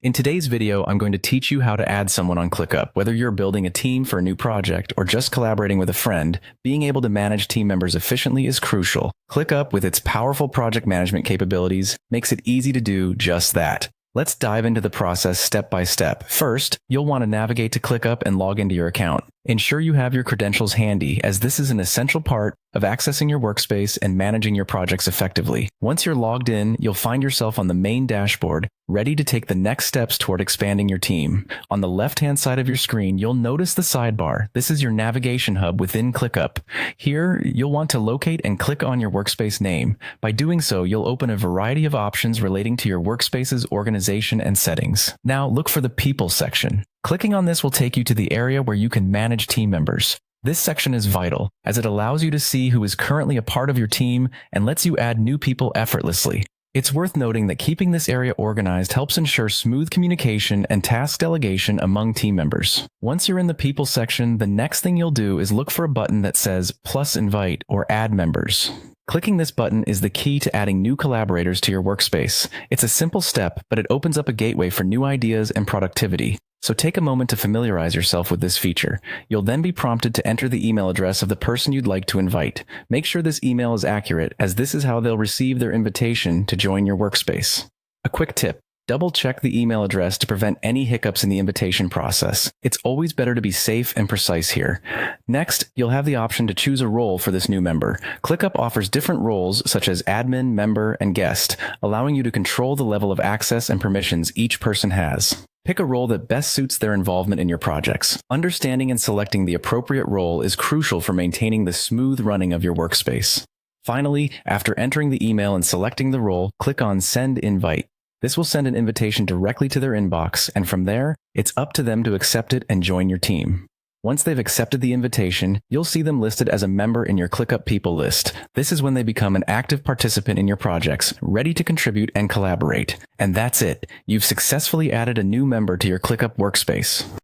In today's video, I'm going to teach you how to add someone on Clickup. Whether you're building a team for a new project or just collaborating with a friend, being able to manage team members efficiently is crucial. Clickup, with its powerful project management capabilities, makes it easy to do just that. Let's dive into the process step by step. First, you'll want to navigate to Clickup and log into your account. Ensure you have your credentials handy, as this is an essential part of accessing your workspace and managing your projects effectively. Once you're logged in, you'll find yourself on the main dashboard, ready to take the next steps toward expanding your team. On the left-hand side of your screen, you'll notice the sidebar. This is your navigation hub within Clickup. Here, you'll want to locate and click on your workspace name. By doing so, you'll open a variety of options relating to your workspace's organization and settings. Now, look for the People section. Clicking on this will take you to the area where you can manage team members. This section is vital, as it allows you to see who is currently a part of your team and lets you add new people effortlessly. It's worth noting that keeping this area organized helps ensure smooth communication and task delegation among team members. Once you're in the People section, the next thing you'll do is look for a button that says Plus Invite or Add Members. Clicking this button is the key to adding new collaborators to your workspace. It's a simple step, but it opens up a gateway for new ideas and productivity. So take a moment to familiarize yourself with this feature. You'll then be prompted to enter the email address of the person you'd like to invite. Make sure this email is accurate, as this is how they'll receive their invitation to join your workspace. A quick tip: double-check the email address to prevent any hiccups in the invitation process. It's always better to be safe and precise here. Next, you'll have the option to choose a role for this new member. Clickup offers different roles such as admin, member, and guest, allowing you to control the level of access and permissions each person has. Pick a role that best suits their involvement in your projects. Understanding and selecting the appropriate role is crucial for maintaining the smooth running of your workspace. Finally, after entering the email and selecting the role, click on Send Invite. This will send an invitation directly to their inbox, and from there, it's up to them to accept it and join your team. Once they've accepted the invitation, you'll see them listed as a member in your Clickup People list. This is when they become an active participant in your projects, ready to contribute and collaborate. And that's it. You've successfully added a new member to your Clickup workspace.